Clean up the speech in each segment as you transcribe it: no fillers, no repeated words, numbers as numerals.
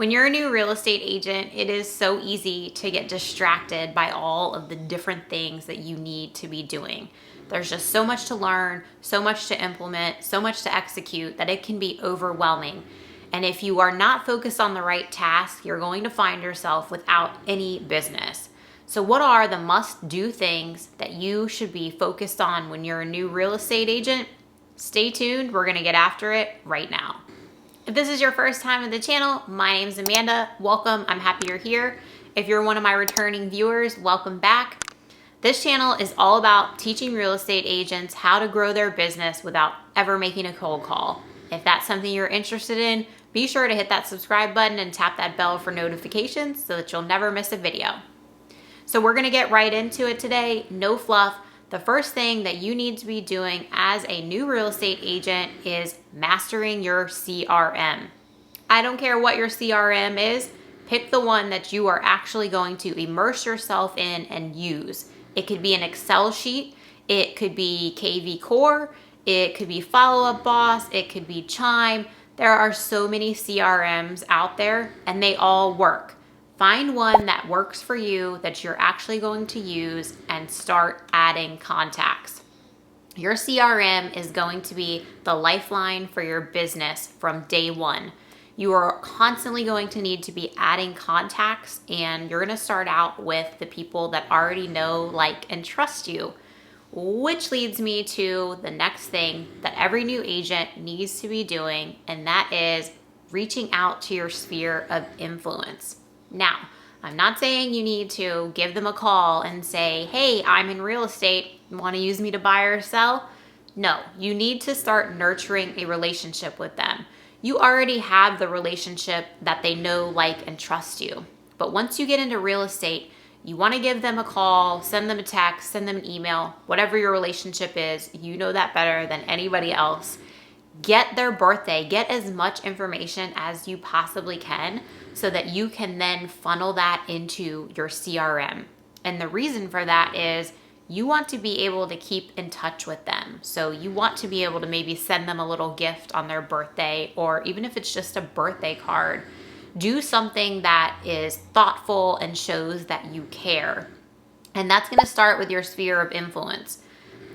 When you're a new real estate agent, it is so easy to get distracted by all of the different things that you need to be doing. There's just so much to learn, so much to implement, so much to execute that it can be overwhelming. And if you are not focused on the right task, you're going to find yourself without any business. So what are the must-do things that you should be focused on when you're a new real estate agent? Stay tuned, we're gonna get after it right now. If this is your first time on the channel, my name is Amanda. Welcome, I'm happy you're here. If you're one of my returning viewers, welcome back. This channel is all about teaching real estate agents how to grow their business without ever making a cold call. If that's something you're interested in, be sure to hit that subscribe button and tap that bell for notifications so that you'll never miss a video. So we're gonna get right into it today, no fluff. The first thing that you need to be doing as a new real estate agent is mastering your CRM. I don't care what your CRM is, pick the one that you are actually going to immerse yourself in and use. It could be an Excel sheet, it could be KV Core, it could be Follow Up Boss, it could be Chime. There are so many CRMs out there and they all work. Find one that works for you that you're actually going to use and start adding contacts. Your CRM is going to be the lifeline for your business from day one. You are constantly going to need to be adding contacts, and you're going to start out with the people that already know, like, and trust you. Which leads me to the next thing that every new agent needs to be doing, and that is reaching out to your sphere of influence. Now, I'm not saying you need to give them a call and say, hey, I'm in real estate, want to use me to buy or sell? No, you need to start nurturing a relationship with them. You already have the relationship that they know, like, and trust you. But once you get into real estate, you want to give them a call, send them a text, send them an email, whatever your relationship is, you know that better than anybody else. Get their birthday, get as much information as you possibly can so that you can then funnel that into your CRM. And the reason for that is you want to be able to keep in touch with them. So you want to be able to maybe send them a little gift on their birthday, or even if it's just a birthday card, do something that is thoughtful and shows that you care. And that's going to start with your sphere of influence.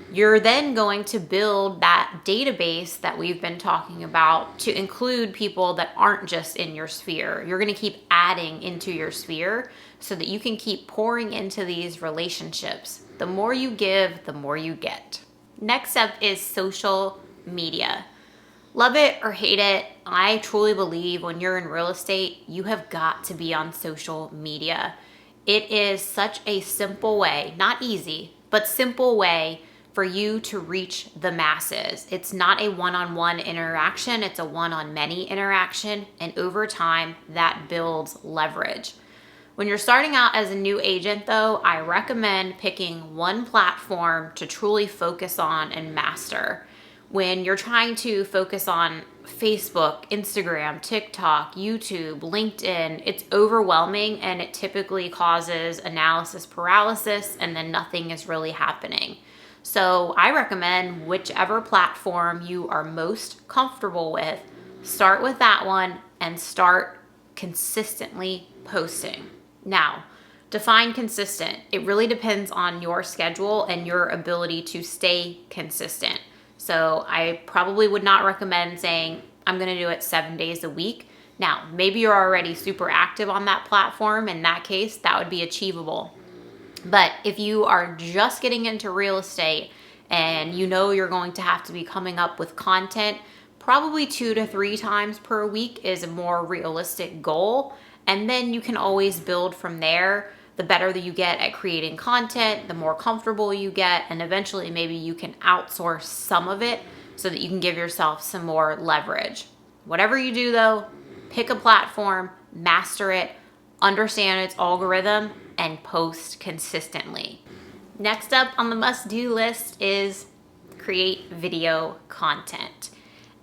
You're then going to build that database that we've been talking about to include people that aren't just in your sphere. You're going to keep adding into your sphere so that you can keep pouring into these relationships. The more you give, the more you get. Next up is social media. Love it or hate it, I truly believe when you're in real estate, you have got to be on social media. It is such a simple way, not easy, but simple way for you to reach the masses. It's not a one-on-one interaction, it's a one-on-many interaction, and over time, that builds leverage. When you're starting out as a new agent though, I recommend picking one platform to truly focus on and master. When you're trying to focus on Facebook, Instagram, TikTok, YouTube, LinkedIn, it's overwhelming and it typically causes analysis paralysis and then nothing is really happening. So I recommend whichever platform you are most comfortable with, start with that one and start consistently posting. Now, define consistent. It really depends on your schedule and your ability to stay consistent. So I probably would not recommend saying, I'm going to do it 7 days a week. Now, maybe you're already super active on that platform. In that case, that would be achievable. But if you are just getting into real estate and you know you're going to have to be coming up with content, probably 2 to 3 times per week is a more realistic goal. And then you can always build from there. The better that you get at creating content, the more comfortable you get, and eventually maybe you can outsource some of it so that you can give yourself some more leverage. Whatever you do though, pick a platform, master it, understand its algorithm, and post consistently. Next up on the must-do list is create video content.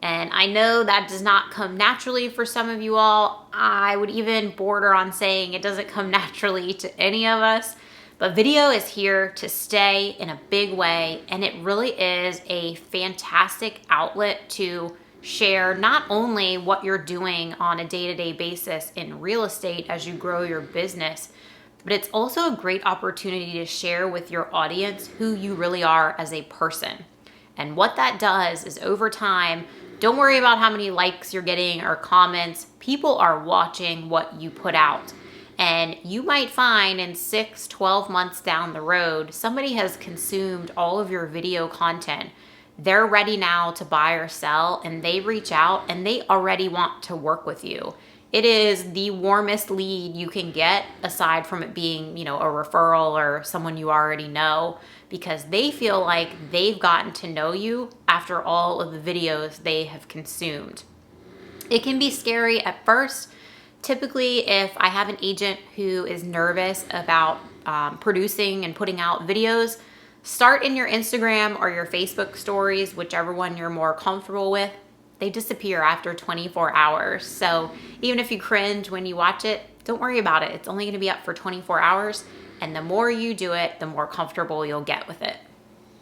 And I know that does not come naturally for some of you all. I would even border on saying it doesn't come naturally to any of us. But video is here to stay in a big way, and it really is a fantastic outlet to share not only what you're doing on a day-to-day basis in real estate as you grow your business, but it's also a great opportunity to share with your audience who you really are as a person. And what that does is over time, don't worry about how many likes you're getting or comments. People are watching what you put out. And you might find in 6, 12 months down the road, somebody has consumed all of your video content. They're ready now to buy or sell, and they reach out and they already want to work with you. It is the warmest lead you can get, aside from it being, a referral or someone you already know, because they feel like they've gotten to know you after all of the videos they have consumed. It can be scary at first. Typically, if I have an agent who is nervous about producing and putting out videos, start in your Instagram or your Facebook stories, whichever one you're more comfortable with. They disappear after 24 hours. So even if you cringe when you watch it, don't worry about it. It's only going to be up for 24 hours. And the more you do it, the more comfortable you'll get with it.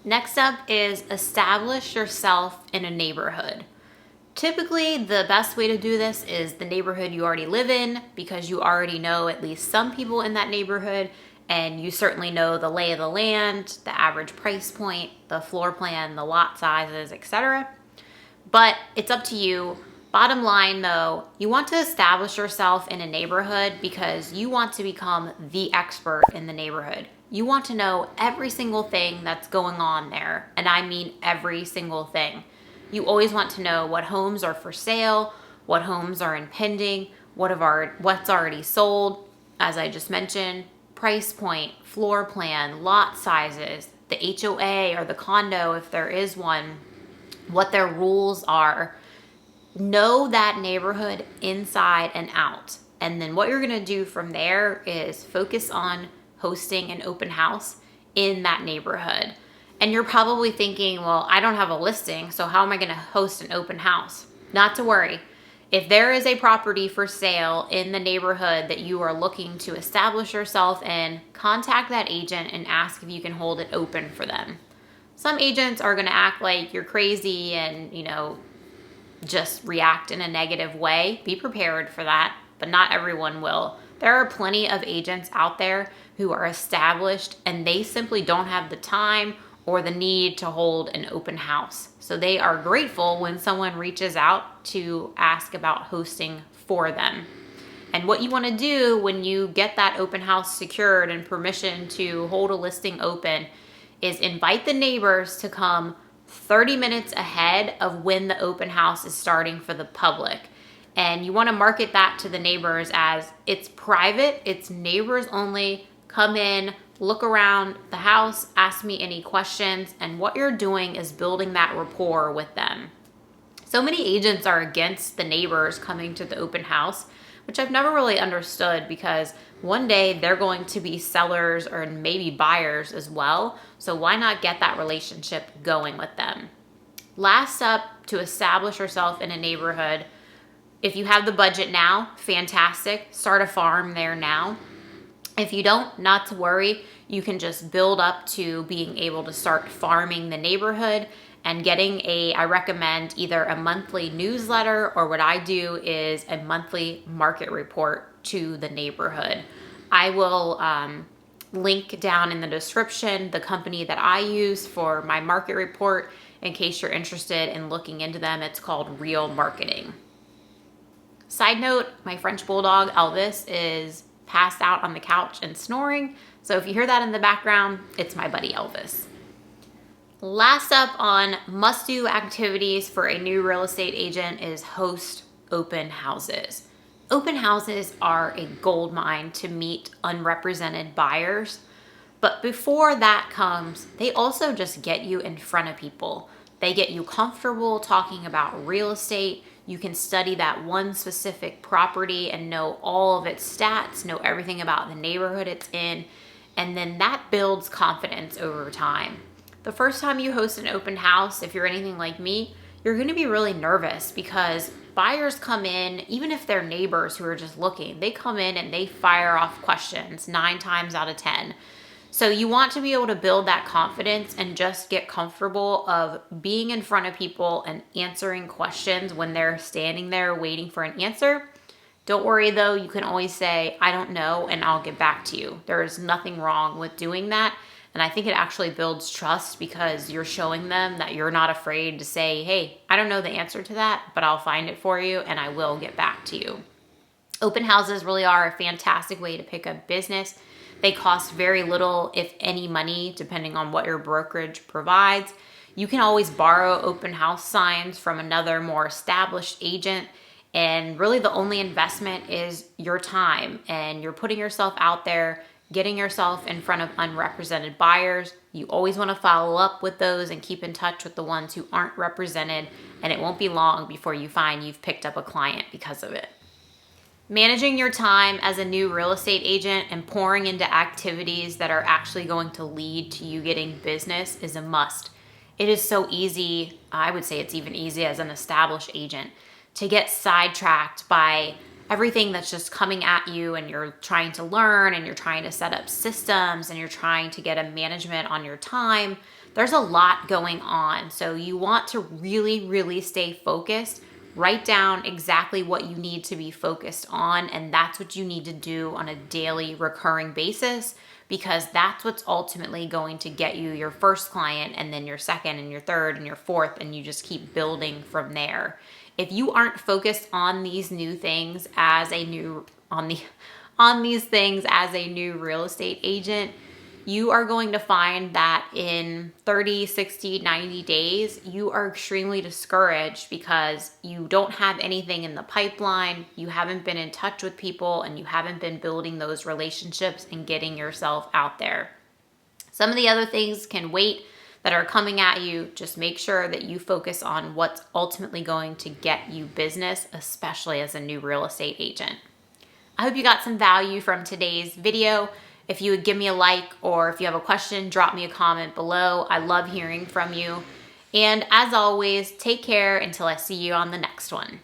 Next up is establish yourself in a neighborhood. Typically, the best way to do this is the neighborhood you already live in, because you already know at least some people in that neighborhood, and you certainly know the lay of the land, the average price point, the floor plan, the lot sizes, etc. But it's up to you. Bottom line though, you want to establish yourself in a neighborhood because you want to become the expert in the neighborhood. You want to know every single thing that's going on there, and I mean every single thing. You always want to know what homes are for sale, what homes are in pending, what's already sold, as I just mentioned, price point, floor plan, lot sizes, the HOA or the condo if there is one, what their rules are. Know that neighborhood inside and out. And then what you're going to do from there is focus on hosting an open house in that neighborhood. And you're probably thinking, well, I don't have a listing, so how am I going to host an open house? Not to worry. If there is a property for sale in the neighborhood that you are looking to establish yourself in, contact that agent and ask if you can hold it open for them. Some agents are going to act like you're crazy and, just react in a negative way. Be prepared for that, but not everyone will. There are plenty of agents out there who are established and they simply don't have the time or the need to hold an open house. So they are grateful when someone reaches out to ask about hosting for them. And what you want to do when you get that open house secured and permission to hold a listing open is invite the neighbors to come 30 minutes ahead of when the open house is starting for the public. And you want to market that to the neighbors as it's private, it's neighbors only. Come in, look around the house, ask me any questions, and what you're doing is building that rapport with them. So many agents are against the neighbors coming to the open house, which I've never really understood, because one day they're going to be sellers or maybe buyers as well. So why not get that relationship going with them? Last up, to establish yourself in a neighborhood. If you have the budget now, fantastic. Start a farm there now. If you don't, not to worry. You can just build up to being able to start farming the neighborhood and getting I recommend either a monthly newsletter, or what I do is a monthly market report to the neighborhood. I will link down in the description the company that I use for my market report in case you're interested in looking into them. It's called Real Marketing. Side note, my French bulldog Elvis is passed out on the couch and snoring. So if you hear that in the background, it's my buddy Elvis. Last up on must-do activities for a new real estate agent is host open houses. Open houses are a gold mine to meet unrepresented buyers. But before that comes, they also just get you in front of people. They get you comfortable talking about real estate. You can study that one specific property and know all of its stats, know everything about the neighborhood it's in, and then that builds confidence over time. The first time you host an open house, if you're anything like me, you're going to be really nervous because buyers come in, even if they're neighbors who are just looking, they come in and they fire off questions 9 times out of 10. So you want to be able to build that confidence and just get comfortable of being in front of people and answering questions when they're standing there waiting for an answer. Don't worry though, you can always say, I don't know, and I'll get back to you. There is nothing wrong with doing that. And I think it actually builds trust because you're showing them that you're not afraid to say, hey, I don't know the answer to that, but I'll find it for you and I will get back to you. Open houses really are a fantastic way to pick up business. They cost very little, if any, money, depending on what your brokerage provides. You can always borrow open house signs from another more established agent. And really the only investment is your time, and you're putting yourself out there, getting yourself in front of unrepresented buyers. You always want to follow up with those and keep in touch with the ones who aren't represented, and it won't be long before you find you've picked up a client because of it. Managing your time as a new real estate agent and pouring into activities that are actually going to lead to you getting business is a must. It is so easy, I would say it's even easy as an established agent, to get sidetracked by everything that's just coming at you, and you're trying to learn and you're trying to set up systems and you're trying to get a management on your time. There's a lot going on. So you want to really, really stay focused. Write down exactly what you need to be focused on, and that's what you need to do on a daily recurring basis, because that's what's ultimately going to get you your first client, and then your second and your third and your fourth, and you just keep building from there. If you aren't focused on these new things as a new on these things as a new real estate agent, you are going to find that in 30, 60, 90 days, you are extremely discouraged because you don't have anything in the pipeline, you haven't been in touch with people, and you haven't been building those relationships and getting yourself out there. Some of the other things can wait that are coming at you. Just make sure that you focus on what's ultimately going to get you business, especially as a new real estate agent. I hope you got some value from today's video. If you would give me a like, or if you have a question, drop me a comment below. I love hearing from you. And as always, take care until I see you on the next one.